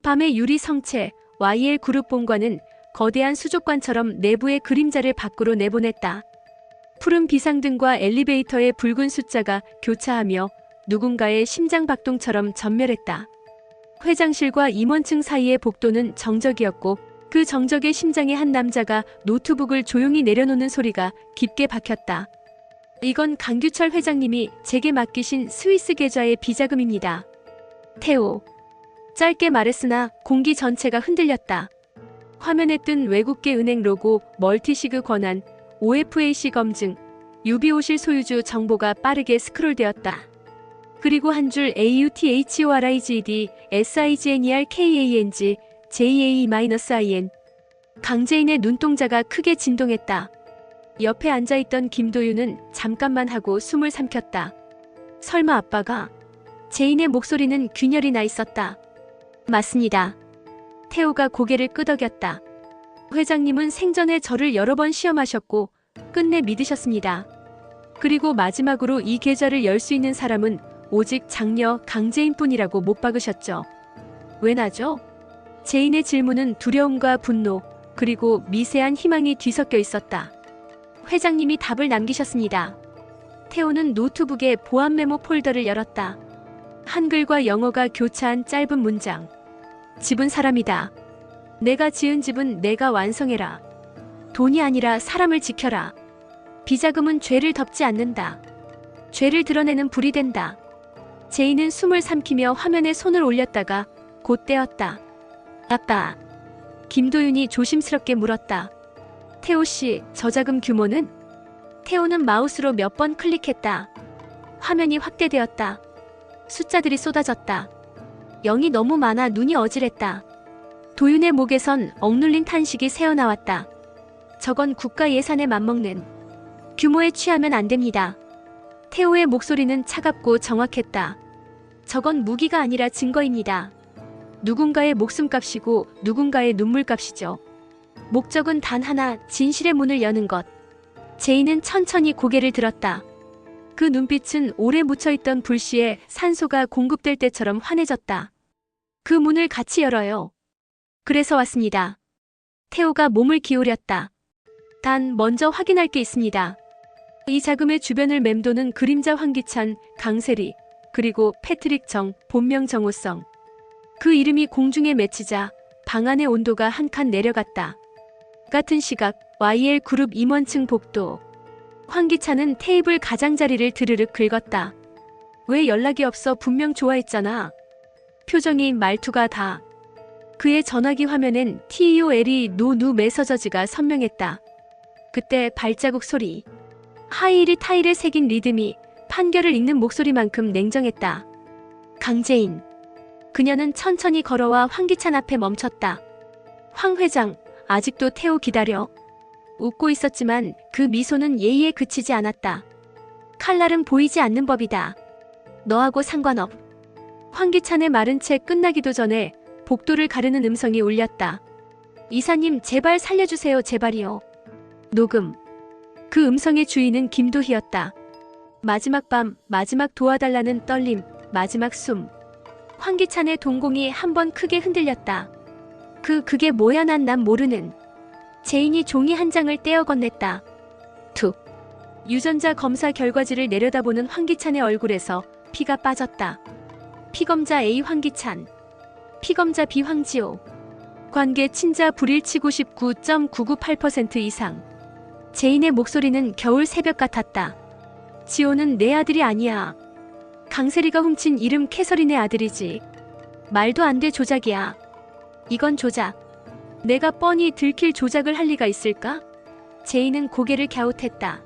밤의 유리 성체 YL 그룹 본관은 거대한 수족관처럼 내부의 그림자를 밖으로 내보냈다. 푸른 비상등과 엘리베이터의 붉은 숫자가 교차하며 누군가의 심장박동처럼 전멸했다. 회장실과 임원층 사이의 복도는 정적이었고 그 정적의 심장에 한 남자가 노트북을 조용히 내려놓는 소리가 깊게 박혔다. 이건 강규철 회장님이 제게 맡기신 스위스 계좌의 비자금입니다. 태호. 짧게 말했으나 공기 전체가 흔들렸다. 화면에 뜬 외국계 은행 로고, 멀티시그 권한, OFAC 검증, 유비오실 소유주 정보가 빠르게 스크롤되었다. 그리고 한 줄 AUTHORIGD, SIGNERKANG, JAE-IN. 강재인의 눈동자가 크게 진동했다. 옆에 앉아있던 김도윤은 잠깐만 하고 숨을 삼켰다. 설마 아빠가? 재인의 목소리는 균열이 나 있었다. 맞습니다. 태호가 고개를 끄덕였다. 회장님은 생전에 저를 여러 번 시험하셨고 끝내 믿으셨습니다. 그리고 마지막으로 이 계좌를 열 수 있는 사람은 오직 장녀 강재인뿐이라고 못 박으셨죠. 왜 나죠? 재인의 질문은 두려움과 분노 그리고 미세한 희망이 뒤섞여 있었다. 회장님이 답을 남기셨습니다. 태호는 노트북의 보안 메모 폴더를 열었다. 한글과 영어가 교차한 짧은 문장. 집은 사람이다. 내가 지은 집은 내가 완성해라. 돈이 아니라 사람을 지켜라. 비자금은 죄를 덮지 않는다. 죄를 드러내는 불이 된다. 제이는 숨을 삼키며 화면에 손을 올렸다가 곧 떼었다. 아빠. 김도윤이 조심스럽게 물었다. 태호씨, 저자금 규모는? 태호는 마우스로 몇 번 클릭했다. 화면이 확대되었다. 숫자들이 쏟아졌다. 0이 너무 많아 눈이 어질했다. 도윤의 목에선 억눌린 탄식이 새어나왔다. 저건 국가 예산에 맞먹는 규모에 취하면 안 됩니다. 태호의 목소리는 차갑고 정확했다. 저건 무기가 아니라 증거입니다. 누군가의 목숨값이고 누군가의 눈물값이죠. 목적은 단 하나, 진실의 문을 여는 것. 제이는 천천히 고개를 들었다. 그 눈빛은 오래 묻혀있던 불씨에 산소가 공급될 때처럼 환해졌다. 그 문을 같이 열어요. 그래서 왔습니다. 태호가 몸을 기울였다. 단 먼저 확인할 게 있습니다. 이 자금의 주변을 맴도는 그림자 황기찬, 강세리, 그리고 패트릭 정, 본명 정호성. 그 이름이 공중에 맺히자 방 안의 온도가 한 칸 내려갔다. 같은 시각 YL 그룹 임원층 복도. 황기찬은 테이블 가장자리를 드르륵 긁었다. 왜 연락이 없어? 분명 좋아했잖아. 표정이 말투가 다. 그의 전화기 화면엔 TOL이 노누 메서저지가 선명했다. 그때 발자국 소리. 하이힐이 타일에 새긴 리듬이 판결을 읽는 목소리만큼 냉정했다. 강재인. 그녀는 천천히 걸어와 황기찬 앞에 멈췄다. 황 회장, 아직도 태호 기다려. 웃고 있었지만 그 미소는 예의에 그치지 않았다. 칼날은 보이지 않는 법이다. 너하고 상관없. 황기찬의 말은 채 끝나기도 전에 복도를 가르는 음성이 울렸다. 이사님 제발 살려주세요. 제발이요. 녹음. 그 음성의 주인은 김도희였다. 마지막 밤, 마지막 도와달라는 떨림, 마지막 숨. 황기찬의 동공이 한 번 크게 흔들렸다. 그게 뭐야? 난 모르는. 제인이 종이 한 장을 떼어 건넸다. 툭. 유전자 검사 결과지를 내려다보는 황기찬의 얼굴에서 피가 빠졌다. 피검자 A 황기찬. 피검자 B 황지호. 관계 친자 불일치 99.998% 이상. 제인의 목소리는 겨울 새벽 같았다. 지호는 내 아들이 아니야. 강세리가 훔친 이름 캐서린의 아들이지. 말도 안 돼. 조작이야. 이건 조작. 내가 뻔히 들킬 조작을 할 리가 있을까? 제이는 고개를 갸웃했다.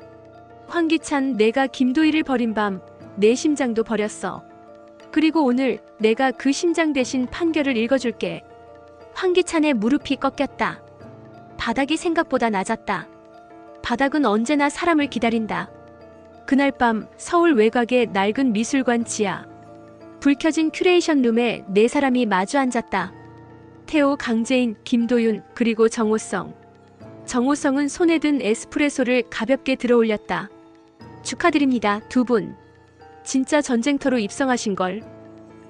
황기찬, 내가 김도희를 버린 밤 내 심장도 버렸어. 그리고 오늘 내가 그 심장 대신 판결을 읽어줄게. 황기찬의 무릎이 꺾였다. 바닥이 생각보다 낮았다. 바닥은 언제나 사람을 기다린다. 그날 밤 서울 외곽의 낡은 미술관 지하. 불 켜진 큐레이션 룸에 네 사람이 마주 앉았다. 태호, 강재인, 김도윤, 그리고 정호성. 정호성은 손에 든 에스프레소를 가볍게 들어올렸다. 축하드립니다, 두 분. 진짜 전쟁터로 입성하신 걸.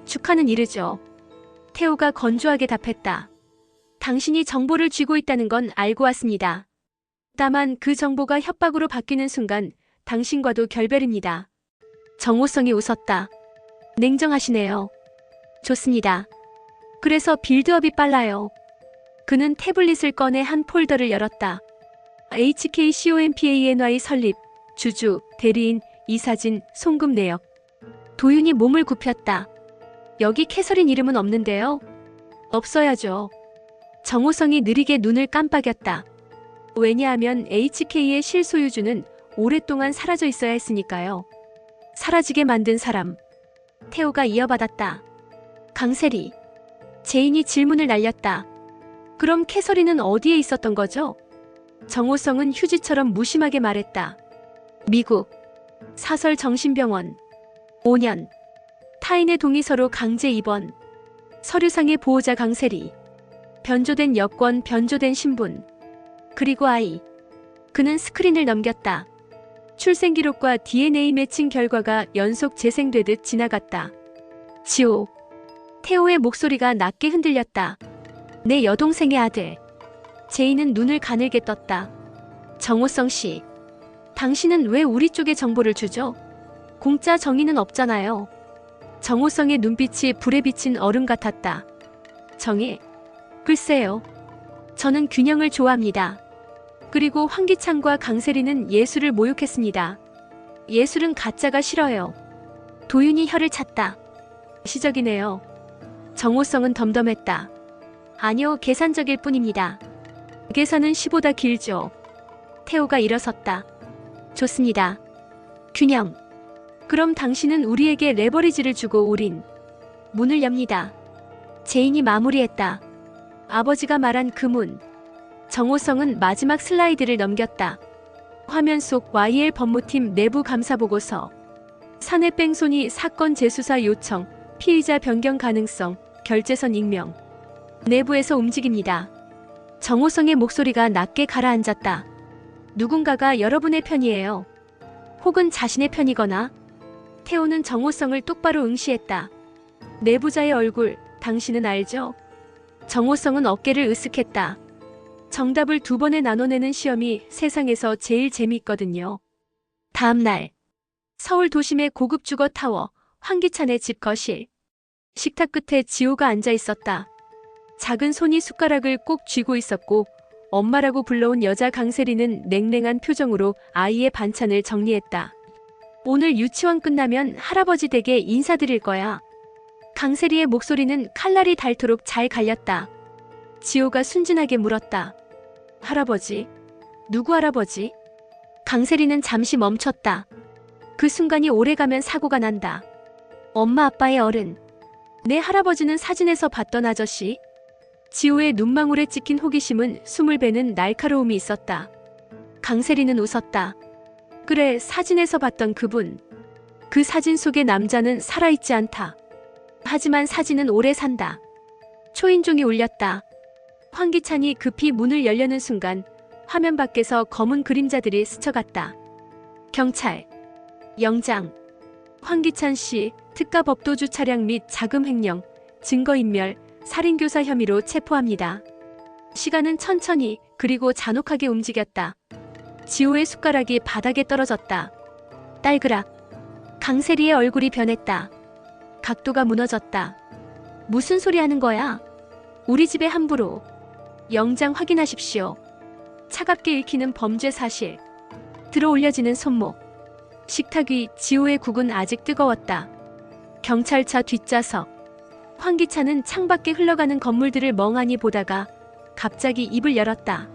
축하는 이르죠. 태호가 건조하게 답했다. 당신이 정보를 쥐고 있다는 건 알고 왔습니다. 다만 그 정보가 협박으로 바뀌는 순간 당신과도 결별입니다. 정호성이 웃었다. 냉정하시네요. 좋습니다. 그래서 빌드업이 빨라요. 그는 태블릿을 꺼내 한 폴더를 열었다. HKCOMPANY 설립, 주주, 대리인, 이사진, 송금 내역. 도윤이 몸을 굽혔다. 여기 캐서린 이름은 없는데요. 없어야죠. 정호성이 느리게 눈을 깜빡였다. 왜냐하면 HK의 실소유주는 오랫동안 사라져 있어야 했으니까요. 사라지게 만든 사람. 태호가 이어받았다. 강세리. 제인이 질문을 날렸다. 그럼 캐서린은 어디에 있었던 거죠? 정호성은 휴지처럼 무심하게 말했다. 미국. 사설 정신병원. 5년. 타인의 동의서로 강제 입원. 서류상의 보호자 강세리. 변조된 여권, 변조된 신분. 그리고 아이. 그는 스크린을 넘겼다. 출생기록과 DNA 매칭 결과가 연속 재생되듯 지나갔다. 지호. 태호의 목소리가 낮게 흔들렸다. 내 여동생의 아들. 제이는 눈을 가늘게 떴다. 정호성 씨. 당신은 왜 우리 쪽에 정보를 주죠? 공짜 정의는 없잖아요. 정호성의 눈빛이 불에 비친 얼음 같았다. 정의? 글쎄요. 저는 균형을 좋아합니다. 그리고 황기찬과 강세리는 예술을 모욕했습니다. 예술은 가짜가 싫어요. 도윤이 혀를 찼다. 시적이네요. 정호성은 덤덤했다. 아니요, 계산적일 뿐입니다. 계산은 시보다 길죠. 태호가 일어섰다. 좋습니다. 균형. 그럼 당신은 우리에게 레버리지를 주고 우린 문을 엽니다. 제인이 마무리했다. 아버지가 말한 그 문. 정호성은 마지막 슬라이드를 넘겼다. 화면 속 YL 법무팀 내부 감사보고서. 사내 뺑소니 사건 재수사 요청, 피의자 변경 가능성, 결재선 익명. 내부에서 움직입니다. 정호성의 목소리가 낮게 가라앉았다. 누군가가 여러분의 편이에요. 혹은 자신의 편이거나. 태호는 정호성을 똑바로 응시했다. 내부자의 얼굴, 당신은 알죠? 정호성은 어깨를 으쓱했다. 정답을 2번에 나눠내는 시험이 세상에서 제일 재미있거든요. 다음 날. 서울 도심의 고급 주거 타워, 황기찬의 집 거실. 식탁 끝에 지호가 앉아 있었다. 작은 손이 숟가락을 꼭 쥐고 있었고 엄마라고 불러온 여자 강세리는 냉랭한 표정으로 아이의 반찬을 정리했다. 오늘 유치원 끝나면 할아버지 댁에 인사드릴 거야. 강세리의 목소리는 칼날이 닳도록 잘 갈렸다. 지호가 순진하게 물었다. 할아버지? 누구 할아버지? 강세리는 잠시 멈췄다. 그 순간이 오래가면 사고가 난다. 엄마 아빠의 어른. 내 할아버지는 사진에서 봤던 아저씨. 지호의 눈망울에 찍힌 호기심은 숨을 베는 날카로움이 있었다. 강세리는 웃었다. 그래, 사진에서 봤던 그분. 그 사진 속의 남자는 살아있지 않다. 하지만 사진은 오래 산다. 초인종이 울렸다. 황기찬이 급히 문을 열려는 순간 화면 밖에서 검은 그림자들이 스쳐갔다. 경찰. 영장. 황기찬 씨, 특가 법도주 차량 및 자금 횡령, 증거인멸, 살인교사 혐의로 체포합니다. 시간은 천천히 그리고 잔혹하게 움직였다. 지호의 숟가락이 바닥에 떨어졌다. 딸그락. 강세리의 얼굴이 변했다. 각도가 무너졌다. 무슨 소리 하는 거야? 우리 집에 함부로. 영장 확인하십시오. 차갑게 읽히는 범죄 사실. 들어 올려지는 손목. 식탁 위 지호의 국은 아직 뜨거웠다. 경찰차 뒷좌석. 황기찬은 창밖에 흘러가는 건물들을 멍하니 보다가 갑자기 입을 열었다.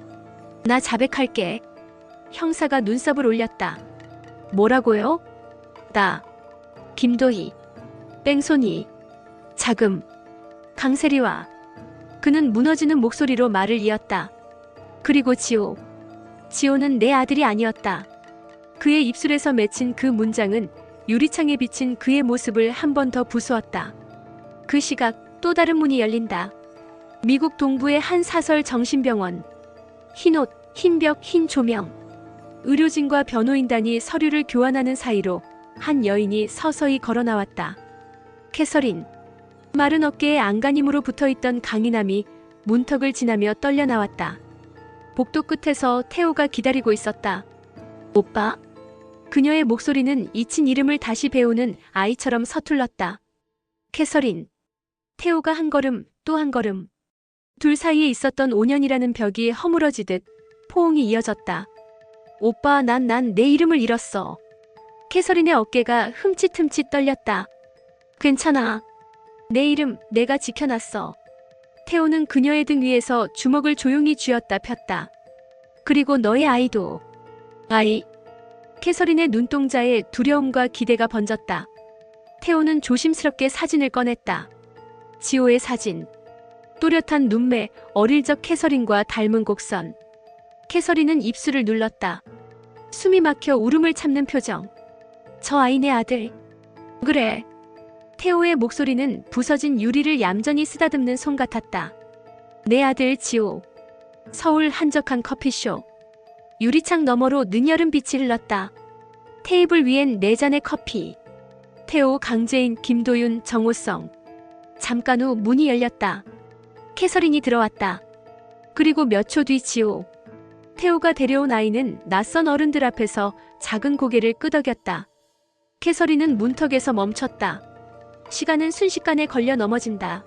나 자백할게. 형사가 눈썹을 올렸다. 뭐라고요? 나. 김도희. 뺑소니. 자금. 강세리와. 그는 무너지는 목소리로 말을 이었다. 그리고 지호. 지호는 내 아들이 아니었다. 그의 입술에서 맺힌 그 문장은 유리창에 비친 그의 모습을 한 번 더 부수었다. 그 시각 또 다른 문이 열린다. 미국 동부의 한 사설 정신병원. 흰옷, 흰벽, 흰 조명. 의료진과 변호인단이 서류를 교환하는 사이로 한 여인이 서서히 걸어 나왔다. 캐서린. 마른 어깨에 안간힘으로 붙어있던 강인함이 문턱을 지나며 떨려 나왔다. 복도 끝에서 태호가 기다리고 있었다. 오빠? 그녀의 목소리는 잊힌 이름을 다시 배우는 아이처럼 서툴렀다. 캐서린. 태호가 한 걸음 또 한 걸음. 둘 사이에 있었던 5년이라는 벽이 허물어지듯 포옹이 이어졌다. 오빠, 난 내 이름을 잃었어. 캐서린의 어깨가 흠칫흠칫 떨렸다. 괜찮아. 내 이름 내가 지켜놨어. 태호는 그녀의 등 위에서 주먹을 조용히 쥐었다 폈다. 그리고 너의 아이도. 아이. 캐서린의 눈동자에 두려움과 기대가 번졌다. 태호는 조심스럽게 사진을 꺼냈다. 지호의 사진. 또렷한 눈매, 어릴 적 캐서린과 닮은 곡선. 캐서린은 입술을 눌렀다. 숨이 막혀 울음을 참는 표정. 저 아이네 아들. 그래. 태호의 목소리는 부서진 유리를 얌전히 쓰다듬는 손 같았다. 내 아들 지호. 서울 한적한 커피숍. 유리창 너머로 늦여름 빛이 흘렀다. 테이블 위엔 4잔의 커피. 태호, 강재인, 김도윤, 정호성. 잠깐 후 문이 열렸다. 캐서린이 들어왔다. 그리고 몇 초 뒤 지호. 태호가 데려온 아이는 낯선 어른들 앞에서 작은 고개를 끄덕였다. 캐서린은 문턱에서 멈췄다. 시간은 순식간에 걸려 넘어진다.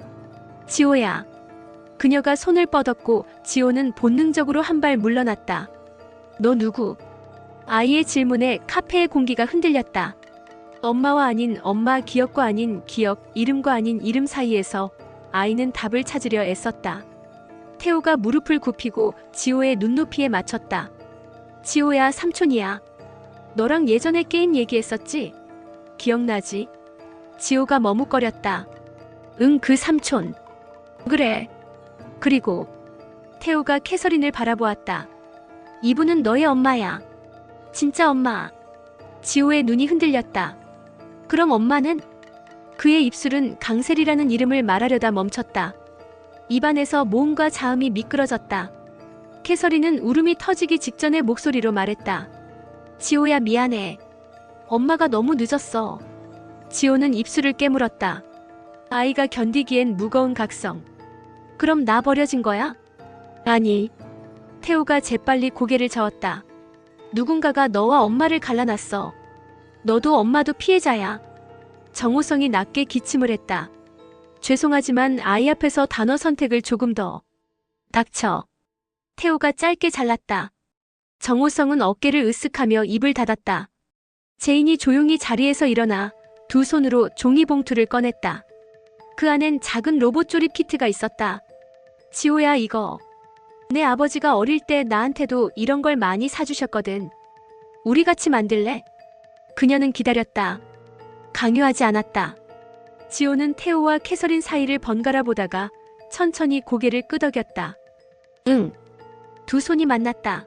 지호야. 그녀가 손을 뻗었고 지호는 본능적으로 한 발 물러났다. 너 누구? 아이의 질문에 카페의 공기가 흔들렸다. 엄마와 아닌 엄마, 기억과 아닌 기억, 이름과 아닌 이름 사이에서 아이는 답을 찾으려 애썼다. 태호가 무릎을 굽히고 지호의 눈높이에 맞췄다. 지호야, 삼촌이야. 너랑 예전에 게임 얘기했었지? 기억나지? 지호가 머뭇거렸다. 응, 그 삼촌. 그래. 그리고 태호가 캐서린을 바라보았다. 이분은 너의 엄마야. 진짜 엄마. 지호의 눈이 흔들렸다. 그럼 엄마는? 그의 입술은 강셀이라는 이름을 말하려다 멈췄다. 입안에서 모음과 자음이 미끄러졌다. 캐서린은 울음이 터지기 직전의 목소리로 말했다. 지호야, 미안해. 엄마가 너무 늦었어. 지호는 입술을 깨물었다. 아이가 견디기엔 무거운 각성. 그럼 나 버려진 거야? 아니. 태호가 재빨리 고개를 저었다. 누군가가 너와 엄마를 갈라놨어. 너도 엄마도 피해자야. 정호성이 낮게 기침을 했다. 죄송하지만 아이 앞에서 단어 선택을 조금 더. 닥쳐. 태호가 짧게 잘랐다. 정호성은 어깨를 으쓱하며 입을 닫았다. 제인이 조용히 자리에서 일어나 두 손으로 종이봉투를 꺼냈다. 그 안엔 작은 로봇 조립 키트가 있었다. 지호야, 이거. 내 아버지가 어릴 때 나한테도 이런 걸 많이 사주셨거든. 우리 같이 만들래? 그녀는 기다렸다. 강요하지 않았다. 지호는 태호와 캐서린 사이를 번갈아 보다가 천천히 고개를 끄덕였다. 응. 두 손이 만났다.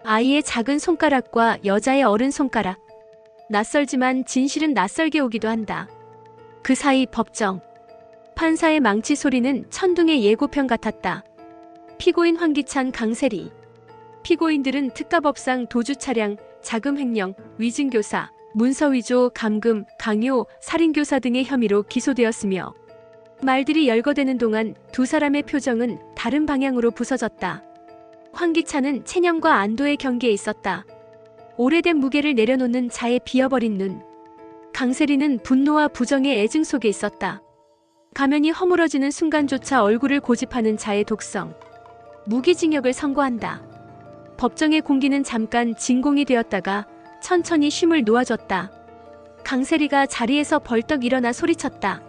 아이의 작은 손가락과 여자의 어른 손가락. 낯설지만 진실은 낯설게 오기도 한다. 그 사이 법정. 판사의 망치 소리는 천둥의 예고편 같았다. 피고인 황기찬, 강세리. 피고인들은 특가법상 도주 차량, 자금 횡령, 위증교사, 문서 위조, 감금, 강요, 살인교사 등의 혐의로 기소되었으며 말들이 열거되는 동안 두 사람의 표정은 다른 방향으로 부서졌다. 황기찬은 체념과 안도의 경계에 있었다. 오래된 무게를 내려놓는 자의 비어버린 눈. 강세리는 분노와 부정의 애증 속에 있었다. 가면이 허물어지는 순간조차 얼굴을 고집하는 자의 독성. 무기징역을 선고한다. 법정의 공기는 잠깐 진공이 되었다가 천천히 쉼을 놓아줬다. 강세리가 자리에서 벌떡 일어나 소리쳤다.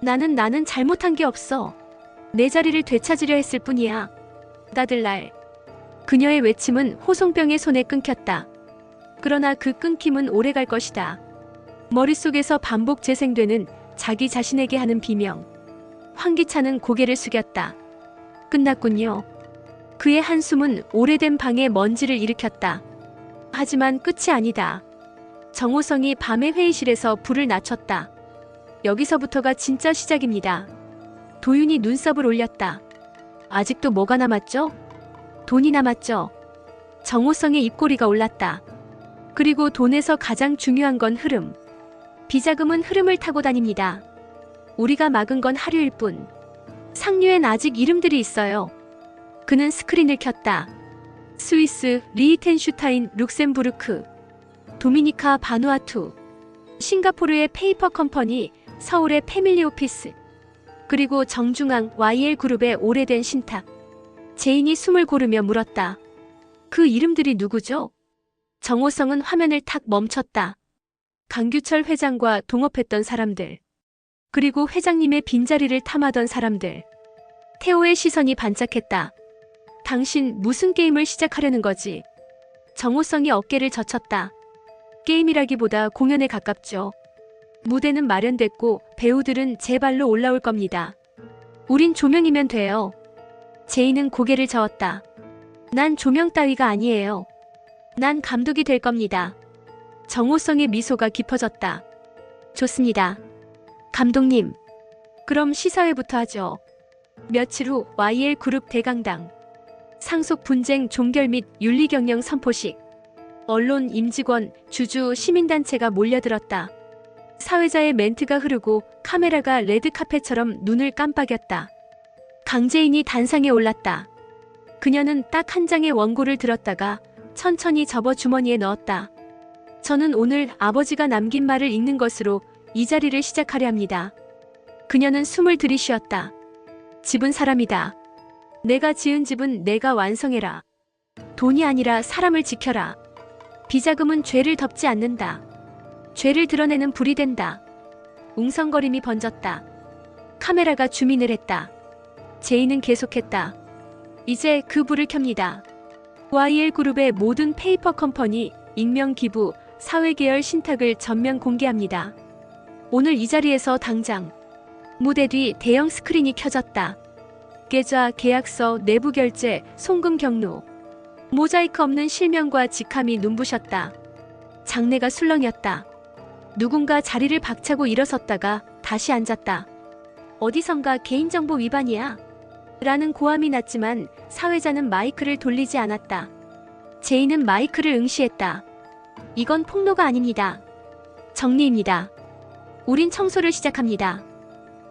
나는 잘못한 게 없어. 내 자리를 되찾으려 했을 뿐이야. 나들날. 그녀의 외침은 호송병의 손에 끊겼다. 그러나 그 끊김은 오래갈 것이다. 머릿속에서 반복 재생되는 자기 자신에게 하는 비명. 황기찬은 고개를 숙였다. 끝났군요. 그의 한숨은 오래된 방에 먼지를 일으켰다. 하지만 끝이 아니다. 정호성이 밤의 회의실에서 불을 낮췄다. 여기서부터가 진짜 시작입니다. 도윤이 눈썹을 올렸다. 아직도 뭐가 남았죠? 돈이 남았죠. 정호성의 입꼬리가 올랐다. 그리고 돈에서 가장 중요한 건 흐름. 비자금은 흐름을 타고 다닙니다. 우리가 막은 건 하류일 뿐. 상류엔 아직 이름들이 있어요. 그는 스크린을 켰다. 스위스, 리히텐슈타인, 룩셈부르크, 도미니카, 바누아투, 싱가포르의 페이퍼 컴퍼니, 서울의 패밀리 오피스, 그리고 정중앙 YL그룹의 오래된 신탁. 제인이 숨을 고르며 물었다. 그 이름들이 누구죠? 정호성은 화면을 탁 멈췄다. 강규철 회장과 동업했던 사람들, 그리고 회장님의 빈자리를 탐하던 사람들. 태호의 시선이 반짝했다. 당신 무슨 게임을 시작하려는 거지? 정호성이 어깨를 젖혔다. 게임이라기보다 공연에 가깝죠. 무대는 마련됐고 배우들은 제 발로 올라올 겁니다. 우린 조명이면 돼요. 제이는 고개를 저었다. 난 조명 따위가 아니에요. 난 감독이 될 겁니다. 정호성의 미소가 깊어졌다. 좋습니다. 감독님. 그럼 시사회부터 하죠. 며칠 후 YL그룹 대강당. 상속 분쟁 종결 및 윤리경영 선포식. 언론, 임직원, 주주, 시민단체가 몰려들었다. 사회자의 멘트가 흐르고 카메라가 레드카펫처럼 눈을 깜빡였다. 강재인이 단상에 올랐다. 그녀는 딱 한 장의 원고를 들었다가 천천히 접어 주머니에 넣었다. 저는 오늘 아버지가 남긴 말을 읽는 것으로 이 자리를 시작하려 합니다. 그녀는 숨을 들이쉬었다. 집은 사람이다. 내가 지은 집은 내가 완성해라. 돈이 아니라 사람을 지켜라. 비자금은 죄를 덮지 않는다. 죄를 드러내는 불이 된다. 웅성거림이 번졌다. 카메라가 주민을 했다. 제이는 계속했다. 이제 그 불을 켭니다. YL그룹의 모든 페이퍼 컴퍼니, 익명 기부, 사회계열 신탁을 전면 공개합니다. 오늘 이 자리에서 당장. 무대 뒤 대형 스크린이 켜졌다. 계좌, 계약서, 내부 결제, 송금 경로. 모자이크 없는 실명과 직함이 눈부셨다. 장내가 술렁였다. 누군가 자리를 박차고 일어섰다가 다시 앉았다. 어디선가 개인정보 위반이야. 라는 고함이 났지만 사회자는 마이크를 돌리지 않았다. 제이는 마이크를 응시했다. 이건 폭로가 아닙니다. 정리입니다. 우린 청소를 시작합니다.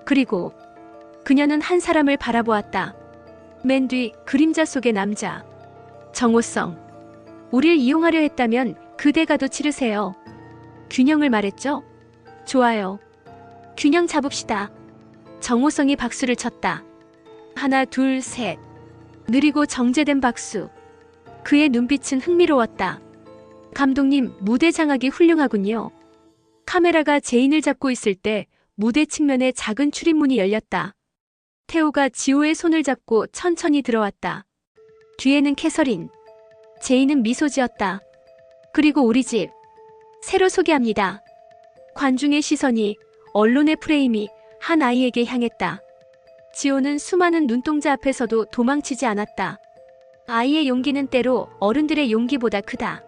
그리고 그녀는 한 사람을 바라보았다. 맨 뒤 그림자 속의 남자. 정호성. 우릴 이용하려 했다면 그 대가도 치르세요. 균형을 말했죠? 좋아요. 균형 잡읍시다. 정호성이 박수를 쳤다. 하나, 둘, 셋. 느리고 정제된 박수. 그의 눈빛은 흥미로웠다. 감독님, 무대 장악이 훌륭하군요. 카메라가 제인을 잡고 있을 때 무대 측면에 작은 출입문이 열렸다. 태호가 지호의 손을 잡고 천천히 들어왔다. 뒤에는 캐서린. 제이는 미소 지었다. 그리고 우리 집. 새로 소개합니다. 관중의 시선이, 언론의 프레임이 한 아이에게 향했다. 지호는 수많은 눈동자 앞에서도 도망치지 않았다. 아이의 용기는 때로 어른들의 용기보다 크다.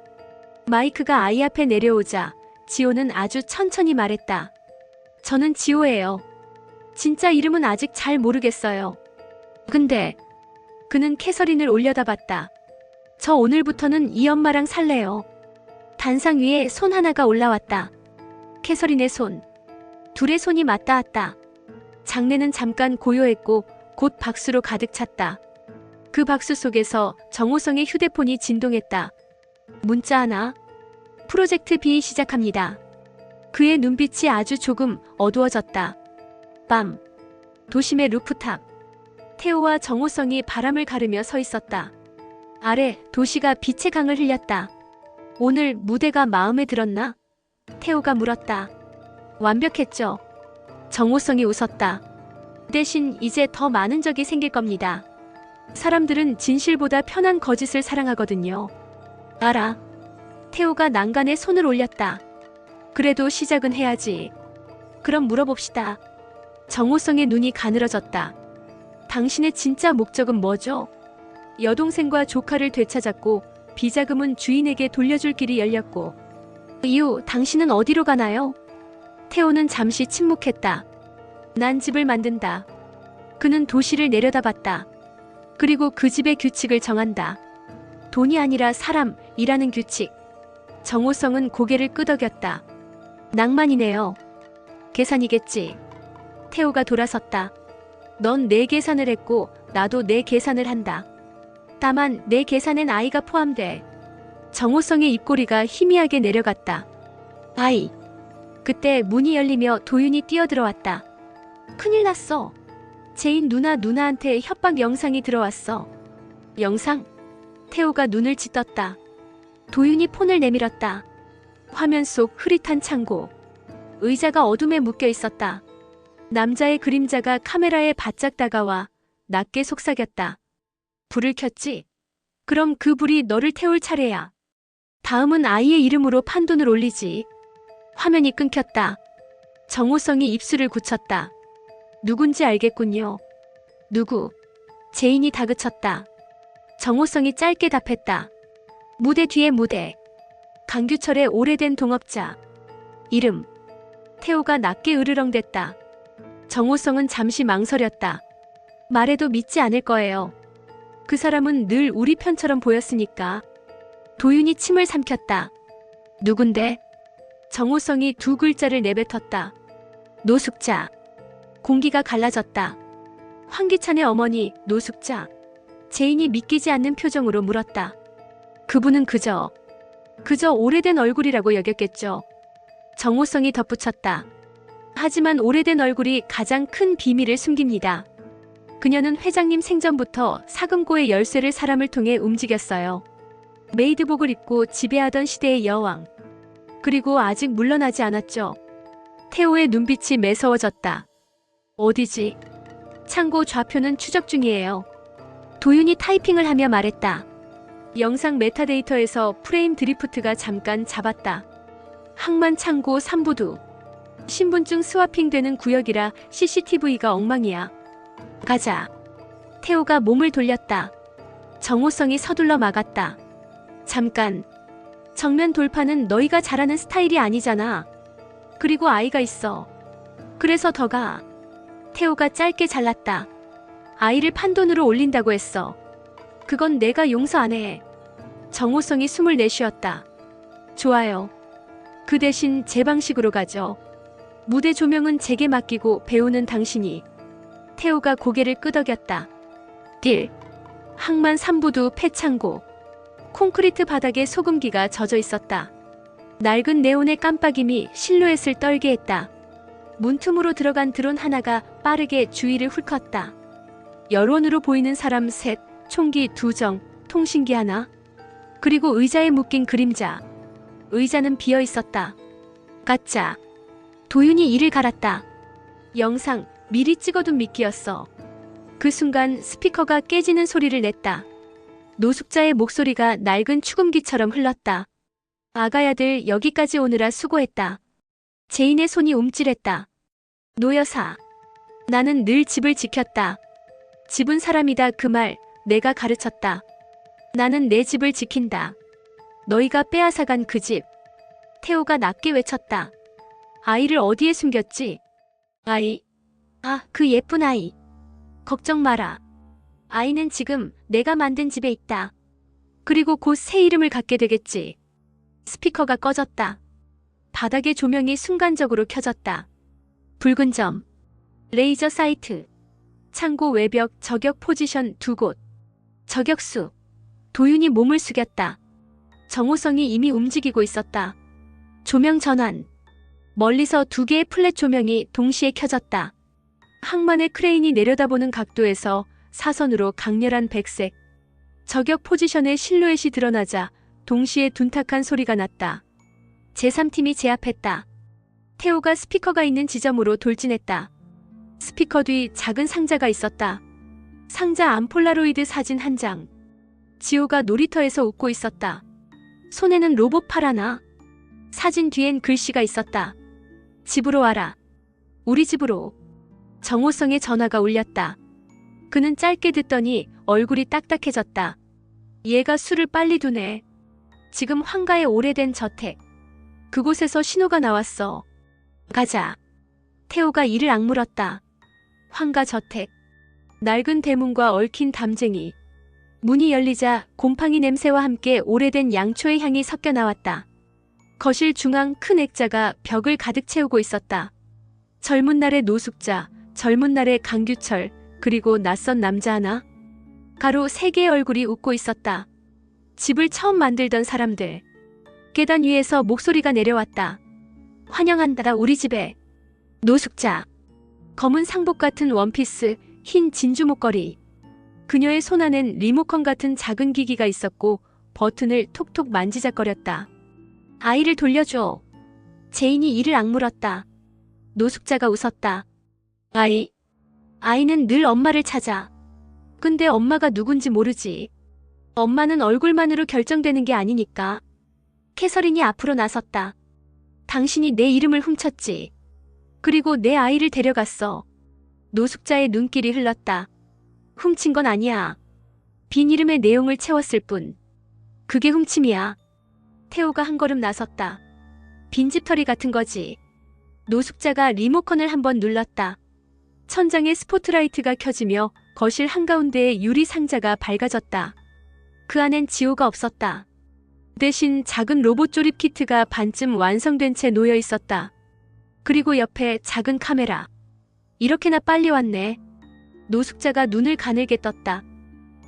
마이크가 아이 앞에 내려오자 지호는 아주 천천히 말했다. 저는 지호예요. 진짜 이름은 아직 잘 모르겠어요. 근데 그는 캐서린을 올려다봤다. 저 오늘부터는 이 엄마랑 살래요. 단상 위에 손 하나가 올라왔다. 캐서린의 손. 둘의 손이 맞닿았다. 장내는 잠깐 고요했고 곧 박수로 가득 찼다. 그 박수 속에서 정호성의 휴대폰이 진동했다. 문자 하나. 프로젝트 B 시작합니다. 그의 눈빛이 아주 조금 어두워졌다. 밤. 도심의 루프탑. 태호와 정호성이 바람을 가르며 서 있었다. 아래 도시가 빛의 강을 흘렸다. 오늘 무대가 마음에 들었나? 태호가 물었다. 완벽했죠. 정호성이 웃었다. 대신 이제 더 많은 적이 생길 겁니다. 사람들은 진실보다 편한 거짓을 사랑하거든요. 알아. 태호가 난간에 손을 올렸다. 그래도 시작은 해야지. 그럼 물어봅시다. 정호성의 눈이 가늘어졌다. 당신의 진짜 목적은 뭐죠? 여동생과 조카를 되찾았고 비자금은 주인에게 돌려줄 길이 열렸고 이후 당신은 어디로 가나요? 태호는 잠시 침묵했다. 난 집을 만든다. 그는 도시를 내려다봤다. 그리고 그 집의 규칙을 정한다. 돈이 아니라 사람이라는 규칙. 정호성은 고개를 끄덕였다. 낭만이네요. 계산이겠지. 태호가 돌아섰다. 넌 내 계산을 했고 나도 내 계산을 한다. 다만 내 계산엔 아이가 포함돼. 정호성의 입꼬리가 희미하게 내려갔다. 아이. 그때 문이 열리며 도윤이 뛰어들어왔다. 큰일 났어. 제인 누나한테 협박 영상이 들어왔어. 영상? 태호가 눈을 찢었다. 도윤이 폰을 내밀었다. 화면 속 흐릿한 창고. 의자가 어둠에 묶여 있었다. 남자의 그림자가 카메라에 바짝 다가와 낮게 속삭였다. 불을 켰지? 그럼 그 불이 너를 태울 차례야. 다음은 아이의 이름으로 판돈을 올리지. 화면이 끊겼다. 정호성이 입술을 굳혔다. 누군지 알겠군요. 누구? 제인이 다그쳤다. 정호성이 짧게 답했다. 무대 뒤에 무대. 강규철의 오래된 동업자. 이름. 태호가 낮게 으르렁댔다. 정호성은 잠시 망설였다. 말해도 믿지 않을 거예요. 그 사람은 늘 우리 편처럼 보였으니까. 도윤이 침을 삼켰다. 누군데? 정호성이 두 글자를 내뱉었다. 노숙자. 공기가 갈라졌다. 황기찬의 어머니, 노숙자. 제인이 믿기지 않는 표정으로 물었다. 그분은 그저 오래된 얼굴이라고 여겼겠죠. 정호성이 덧붙였다. 하지만 오래된 얼굴이 가장 큰 비밀을 숨깁니다. 그녀는 회장님 생전부터 사금고의 열쇠를 사람을 통해 움직였어요. 메이드복을 입고 지배하던 시대의 여왕. 그리고 아직 물러나지 않았죠. 태호의 눈빛이 매서워졌다. 어디지? 창고 좌표는 추적 중이에요. 도윤이 타이핑을 하며 말했다. 영상 메타데이터에서 프레임 드리프트가 잠깐 잡았다. 항만 창고 3부두. 신분증 스와핑되는 구역이라 CCTV가 엉망이야. 가자. 태호가 몸을 돌렸다. 정호성이 서둘러 막았다. 잠깐. 정면 돌파는 너희가 잘하는 스타일이 아니잖아. 그리고 아이가 있어. 그래서 더 가. 태호가 짧게 잘랐다. 아이를 판돈으로 올린다고 했어. 그건 내가 용서 안 해. 정호성이 숨을 내쉬었다. 좋아요. 그 대신 제 방식으로 가죠. 무대 조명은 제게 맡기고 배우는 당신이. 태호가 고개를 끄덕였다. 딜. 항만 3부두 폐창고. 콘크리트 바닥에 소금기가 젖어 있었다. 낡은 네온의 깜빡임이 실루엣을 떨게 했다. 문틈으로 들어간 드론 하나가 빠르게 주위를 훑었다. 열원으로 보이는 사람 셋, 총기 2정, 통신기 하나. 그리고 의자에 묶인 그림자. 의자는 비어 있었다. 가짜. 도윤이 이를 갈았다. 영상, 미리 찍어둔 미끼였어. 그 순간 스피커가 깨지는 소리를 냈다. 노숙자의 목소리가 낡은 축음기처럼 흘렀다. 아가야들 여기까지 오느라 수고했다. 제인의 손이 움찔했다. 노여사. 나는 늘 집을 지켰다. 집은 사람이다 그 말 내가 가르쳤다. 나는 내 집을 지킨다. 너희가 빼앗아간 그 집. 태호가 낮게 외쳤다. 아이를 어디에 숨겼지? 아이. 아, 그 예쁜 아이. 걱정 마라. 아이는 지금 내가 만든 집에 있다. 그리고 곧 새 이름을 갖게 되겠지. 스피커가 꺼졌다. 바닥의 조명이 순간적으로 켜졌다. 붉은 점. 레이저 사이트. 창고 외벽 저격 포지션 2곳. 저격수. 도윤이 몸을 숙였다. 정호성이 이미 움직이고 있었다. 조명 전환. 멀리서 2개의 플랫 조명이 동시에 켜졌다. 항만의 크레인이 내려다보는 각도에서 사선으로 강렬한 백색. 저격 포지션의 실루엣이 드러나자 동시에 둔탁한 소리가 났다. 제3팀이 제압했다. 태호가 스피커가 있는 지점으로 돌진했다. 스피커 뒤 작은 상자가 있었다. 상자 안 폴라로이드 사진 한 장. 지호가 놀이터에서 웃고 있었다. 손에는 로봇 팔 하나. 사진 뒤엔 글씨가 있었다. 집으로 와라. 우리 집으로. 정호성의 전화가 울렸다. 그는 짧게 듣더니 얼굴이 딱딱해졌다. 얘가 술을 빨리 두네. 지금 황가의 오래된 저택. 그곳에서 신호가 나왔어. 가자. 태호가 이를 악물었다. 황가 저택. 낡은 대문과 얽힌 담쟁이. 문이 열리자 곰팡이 냄새와 함께 오래된 양초의 향이 섞여 나왔다. 거실 중앙 큰 액자가 벽을 가득 채우고 있었다. 젊은 날의 노숙자, 젊은 날의 강규철, 그리고 낯선 남자 하나. 가로 세 개의 얼굴이 웃고 있었다. 집을 처음 만들던 사람들. 계단 위에서 목소리가 내려왔다. 환영한다 우리 집에. 노숙자. 검은 상복 같은 원피스, 흰 진주 목걸이. 그녀의 손 안엔 리모컨 같은 작은 기기가 있었고 버튼을 톡톡 만지작거렸다. 아이를 돌려줘. 제인이 이를 악물었다. 노숙자가 웃었다. 아이는 늘 엄마를 찾아. 근데 엄마가 누군지 모르지. 엄마는 얼굴만으로 결정되는 게 아니니까. 캐서린이 앞으로 나섰다. 당신이 내 이름을 훔쳤지. 그리고 내 아이를 데려갔어. 노숙자의 눈길이 흘렀다. 훔친 건 아니야. 빈 이름의 내용을 채웠을 뿐. 그게 훔침이야. 태호가 한 걸음 나섰다. 빈집털이 같은 거지. 노숙자가 리모컨을 한번 눌렀다. 천장에 스포트라이트가 켜지며 거실 한가운데의 유리 상자가 밝아졌다. 그 안엔 지호가 없었다. 대신 작은 로봇 조립 키트가 반쯤 완성된 채 놓여 있었다. 그리고 옆에 작은 카메라. 이렇게나 빨리 왔네. 노숙자가 눈을 가늘게 떴다.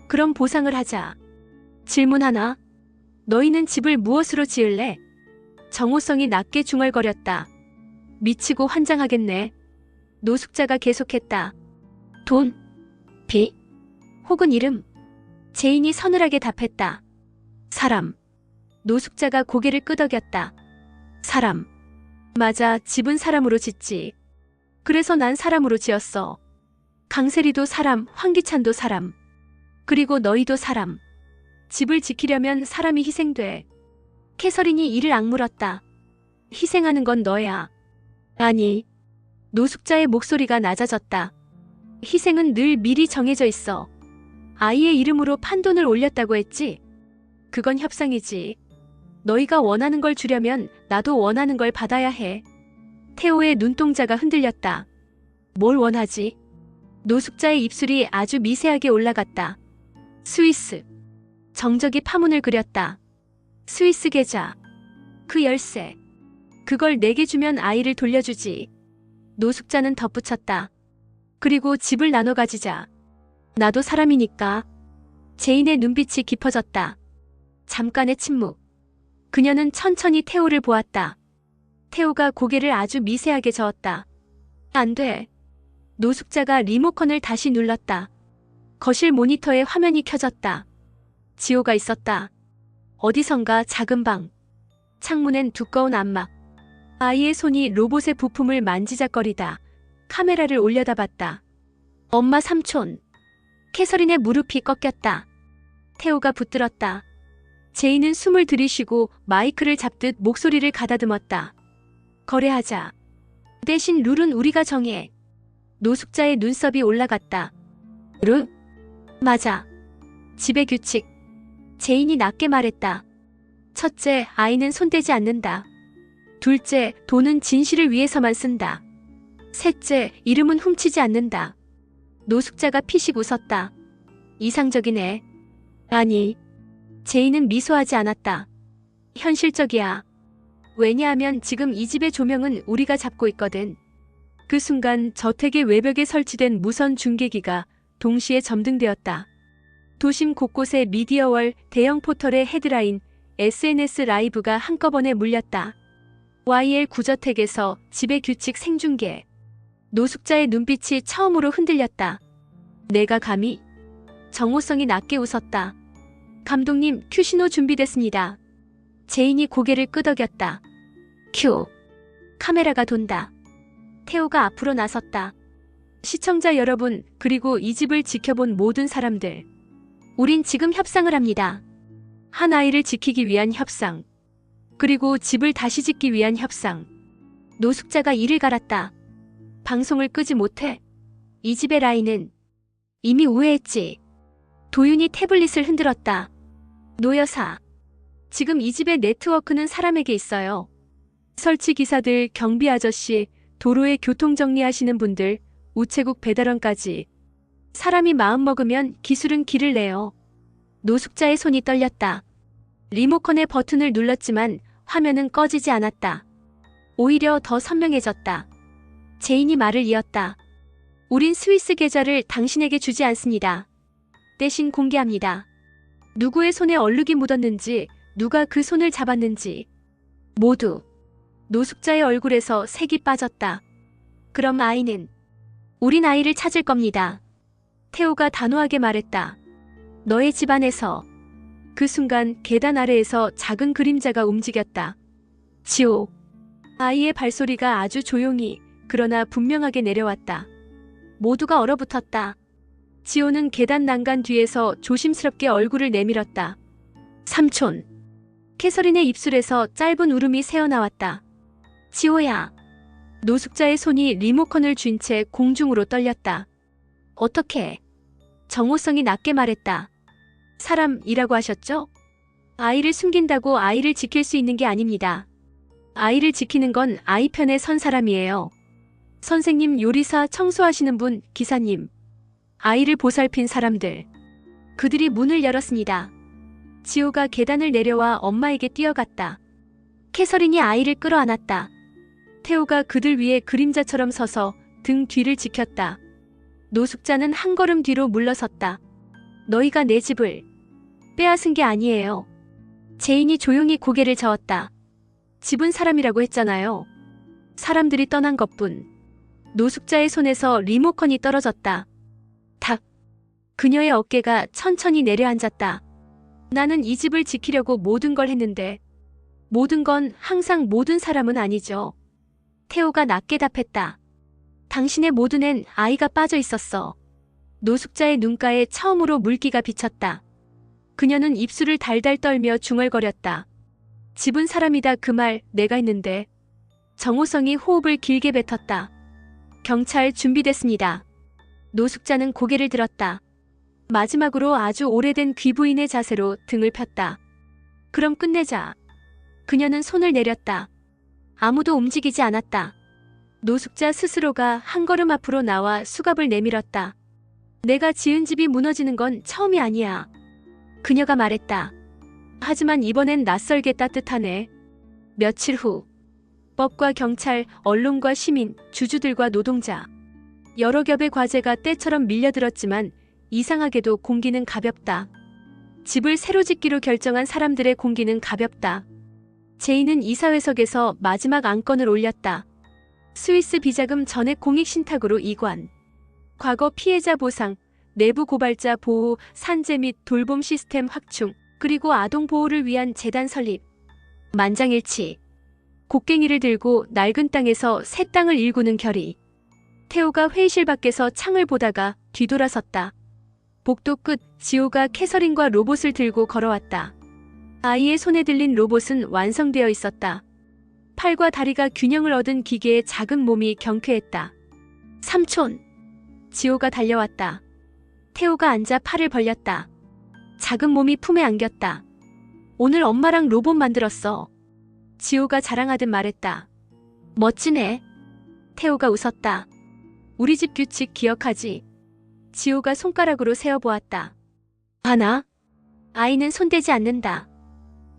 그럼 보상을 하자. 질문 하나. 너희는 집을 무엇으로 지을래? 정호성이 낮게 중얼거렸다. 미치고 환장하겠네. 노숙자가 계속했다. 돈, 비, 혹은 이름. 제인이 서늘하게 답했다. 사람. 노숙자가 고개를 끄덕였다. 사람. 맞아, 집은 사람으로 짓지. 그래서 난 사람으로 지었어. 강세리도 사람, 황기찬도 사람. 그리고 너희도 사람. 집을 지키려면 사람이 희생돼. 캐서린이 이를 악물었다. 희생하는 건 너야. 아니. 노숙자의 목소리가 낮아졌다. 희생은 늘 미리 정해져 있어. 아이의 이름으로 판돈을 올렸다고 했지? 그건 협상이지. 너희가 원하는 걸 주려면 나도 원하는 걸 받아야 해. 태호의 눈동자가 흔들렸다. 뭘 원하지? 노숙자의 입술이 아주 미세하게 올라갔다. 스위스. 정적이 파문을 그렸다. 스위스 계좌. 그 열쇠. 그걸 내게 주면 아이를 돌려주지. 노숙자는 덧붙였다. 그리고 집을 나눠 가지자. 나도 사람이니까. 제인의 눈빛이 깊어졌다. 잠깐의 침묵. 그녀는 천천히 태호를 보았다. 태호가 고개를 아주 미세하게 저었다. 안 돼. 노숙자가 리모컨을 다시 눌렀다. 거실 모니터에 화면이 켜졌다. 지호가 있었다. 어디선가 작은 방. 창문엔 두꺼운 암막. 아이의 손이 로봇의 부품을 만지작거리다 카메라를 올려다봤다. 엄마 삼촌. 캐서린의 무릎이 꺾였다. 태호가 붙들었다. 제이는 숨을 들이쉬고 마이크를 잡듯 목소리를 가다듬었다. 거래하자. 대신 룰은 우리가 정해. 노숙자의 눈썹이 올라갔다. 룰? 맞아. 집의 규칙. 제인이 낮게 말했다. 첫째, 아이는 손대지 않는다. 둘째, 돈은 진실을 위해서만 쓴다. 셋째, 이름은 훔치지 않는다. 노숙자가 피식 웃었다. 이상적이네. 아니. 제인은 미소하지 않았다. 현실적이야. 왜냐하면 지금 이 집의 조명은 우리가 잡고 있거든. 그 순간 저택의 외벽에 설치된 무선 중계기가 동시에 점등되었다. 도심 곳곳에 미디어월 대형 포털의 헤드라인, SNS 라이브가 한꺼번에 물렸다. YL 구저택에서 집의 규칙 생중계. 노숙자의 눈빛이 처음으로 흔들렸다. 내가 감히? 정호성이 낮게 웃었다. 감독님, 큐신호 준비됐습니다. 제인이 고개를 끄덕였다. 큐. 카메라가 돈다. 태호가 앞으로 나섰다. 시청자 여러분, 그리고 이 집을 지켜본 모든 사람들. 우린 지금 협상을 합니다. 한 아이를 지키기 위한 협상. 그리고 집을 다시 짓기 위한 협상. 노숙자가 이를 갈았다. 방송을 끄지 못해. 이 집의 라인은 이미 우회했지. 도윤이 태블릿을 흔들었다. 노여사. 지금 이 집의 네트워크는 사람에게 있어요. 설치 기사들, 경비 아저씨, 도로에 교통 정리하시는 분들, 우체국 배달원까지. 사람이 마음먹으면 기술은 길을 내요. 노숙자의 손이 떨렸다. 리모컨의 버튼을 눌렀지만 화면은 꺼지지 않았다. 오히려 더 선명해졌다. 제인이 말을 이었다. 우린 스위스 계좌를 당신에게 주지 않습니다. 대신 공개합니다. 누구의 손에 얼룩이 묻었는지, 누가 그 손을 잡았는지. 모두. 노숙자의 얼굴에서 색이 빠졌다. 그럼 아이는? 우린 아이를 찾을 겁니다. 태호가 단호하게 말했다. 너의 집안에서. 그 순간 계단 아래에서 작은 그림자가 움직였다. 지호. 아이의 발소리가 아주 조용히 그러나 분명하게 내려왔다. 모두가 얼어붙었다. 지호는 계단 난간 뒤에서 조심스럽게 얼굴을 내밀었다. 삼촌. 캐서린의 입술에서 짧은 울음이 새어나왔다. 지호야. 노숙자의 손이 리모컨을 쥔 채 공중으로 떨렸다. 어떻게? 정호성이 낮게 말했다. 사람이라고 하셨죠? 아이를 숨긴다고 아이를 지킬 수 있는 게 아닙니다. 아이를 지키는 건 아이 편에 선 사람이에요. 선생님, 요리사, 청소하시는 분, 기사님. 아이를 보살핀 사람들. 그들이 문을 열었습니다. 지호가 계단을 내려와 엄마에게 뛰어갔다. 캐서린이 아이를 끌어안았다. 태호가 그들 위에 그림자처럼 서서 등 뒤를 지켰다. 노숙자는 한 걸음 뒤로 물러섰다. 너희가 내 집을 빼앗은 게 아니에요. 제인이 조용히 고개를 저었다. 집은 사람이라고 했잖아요. 사람들이 떠난 것뿐. 노숙자의 손에서 리모컨이 떨어졌다. 탁. 그녀의 어깨가 천천히 내려앉았다. 나는 이 집을 지키려고 모든 걸 했는데 모든 건 항상 모든 사람은 아니죠. 태호가 낮게 답했다. 당신의 모든엔 아이가 빠져 있었어. 노숙자의 눈가에 처음으로 물기가 비쳤다. 그녀는 입술을 달달 떨며 중얼거렸다. 집은 사람이다 그 말 내가 했는데. 정호성이 호흡을 길게 뱉었다. 경찰 준비됐습니다. 노숙자는 고개를 들었다. 마지막으로 아주 오래된 귀부인의 자세로 등을 폈다. 그럼 끝내자. 그녀는 손을 내렸다. 아무도 움직이지 않았다. 노숙자 스스로가 한 걸음 앞으로 나와 수갑을 내밀었다. 내가 지은 집이 무너지는 건 처음이 아니야. 그녀가 말했다. 하지만 이번엔 낯설게 따뜻하네. 며칠 후 법과 경찰, 언론과 시민, 주주들과 노동자. 여러 겹의 과제가 때처럼 밀려들었지만 이상하게도 공기는 가볍다. 집을 새로 짓기로 결정한 사람들의 공기는 가볍다. 제인은 이사회석에서 마지막 안건을 올렸다. 스위스 비자금 전액 공익 신탁으로 이관. 과거 피해자 보상, 내부 고발자 보호, 산재 및 돌봄 시스템 확충, 그리고 아동 보호를 위한 재단 설립. 만장일치. 곡괭이를 들고 낡은 땅에서 새 땅을 일구는 결의. 태호가 회의실 밖에서 창을 보다가 뒤돌아섰다. 복도 끝 지호가 캐서린과 로봇을 들고 걸어왔다. 아이의 손에 들린 로봇은 완성되어 있었다. 팔과 다리가 균형을 얻은 기계의 작은 몸이 경쾌했다. 삼촌. 지호가 달려왔다. 태호가 앉아 팔을 벌렸다. 작은 몸이 품에 안겼다. 오늘 엄마랑 로봇 만들었어. 지호가 자랑하듯 말했다. 멋지네. 태호가 웃었다. 우리 집 규칙 기억하지? 지호가 손가락으로 세어보았다. 하나. 아이는 손대지 않는다.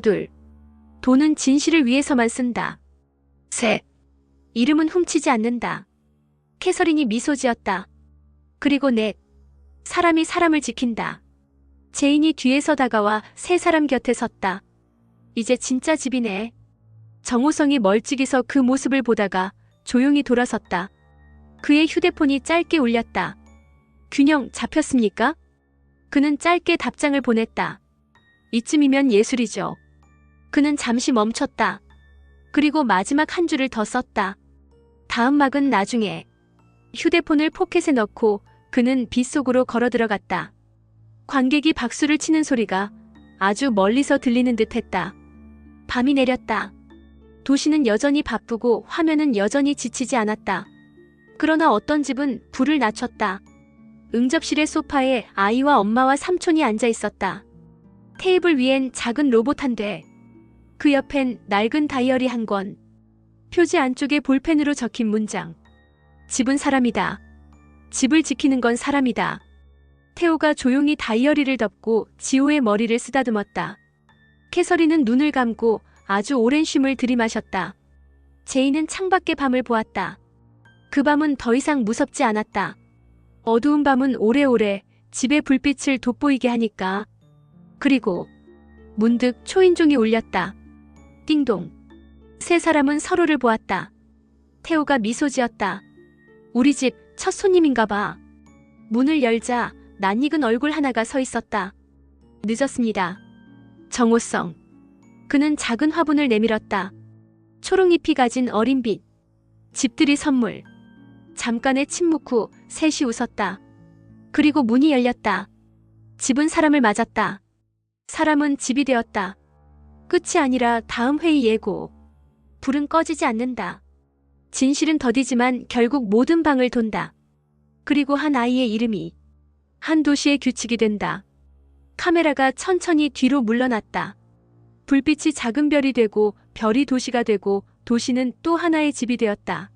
둘. 돈은 진실을 위해서만 쓴다. 셋. 이름은 훔치지 않는다. 캐서린이 미소 지었다. 그리고 넷. 사람이 사람을 지킨다. 제인이 뒤에서 다가와 세 사람 곁에 섰다. 이제 진짜 집이네. 정호성이 멀찍이 서 그 모습을 보다가 조용히 돌아섰다. 그의 휴대폰이 짧게 울렸다. 균형 잡혔습니까? 그는 짧게 답장을 보냈다. 이쯤이면 예술이죠. 그는 잠시 멈췄다. 그리고 마지막 한 줄을 더 썼다. 다음 막은 나중에. 휴대폰을 포켓에 넣고 그는 빗속으로 걸어 들어갔다. 관객이 박수를 치는 소리가 아주 멀리서 들리는 듯했다. 밤이 내렸다. 도시는 여전히 바쁘고 화면은 여전히 지치지 않았다. 그러나 어떤 집은 불을 낮췄다. 응접실의 소파에 아이와 엄마와 삼촌이 앉아 있었다. 테이블 위엔 작은 로봇 한 대. 그 옆엔 낡은 다이어리 한 권. 표지 안쪽에 볼펜으로 적힌 문장. 집은 사람이다. 집을 지키는 건 사람이다. 태호가 조용히 다이어리를 덮고 지호의 머리를 쓰다듬었다. 캐서린은 눈을 감고 아주 오랜 쉼을 들이마셨다. 제인은 창밖의 밤을 보았다. 그 밤은 더 이상 무섭지 않았다. 어두운 밤은 오래오래 집의 불빛을 돋보이게 하니까. 그리고 문득 초인종이 울렸다. 띵동. 세 사람은 서로를 보았다. 태호가 미소 지었다. 우리 집 첫 손님인가 봐. 문을 열자 낯익은 얼굴 하나가 서 있었다. 늦었습니다. 정호성. 그는 작은 화분을 내밀었다. 초록잎이 가진 어린 빛. 집들이 선물. 잠깐의 침묵 후 셋이 웃었다. 그리고 문이 열렸다. 집은 사람을 맞았다. 사람은 집이 되었다. 끝이 아니라 다음 회의 예고. 불은 꺼지지 않는다. 진실은 더디지만 결국 모든 방을 돈다. 그리고 한 아이의 이름이 한 도시의 규칙이 된다. 카메라가 천천히 뒤로 물러났다. 불빛이 작은 별이 되고 별이 도시가 되고 도시는 또 하나의 집이 되었다.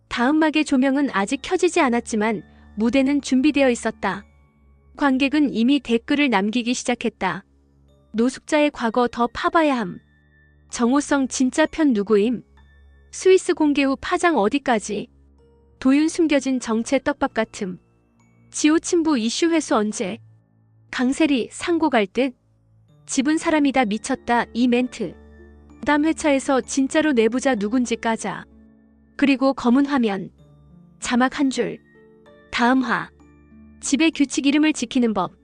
다음 막의 조명은 아직 켜지지 않았지만 무대는 준비되어 있었다. 관객은 이미 댓글을 남기기 시작했다. 노숙자의 과거 더 파봐야 함. 정호성 진짜 편 누구임? 스위스 공개 후 파장 어디까지? 도윤 숨겨진 정체 떡밥 같음. 지호 친부 이슈 회수 언제? 강세리 상고 갈 듯? 집은 사람이다 미쳤다 이 멘트. 다음 회차에서 진짜로 내부자 누군지 까자. 그리고 검은 화면. 자막 한 줄. 다음 화. 집의 규칙 이름을 지키는 법.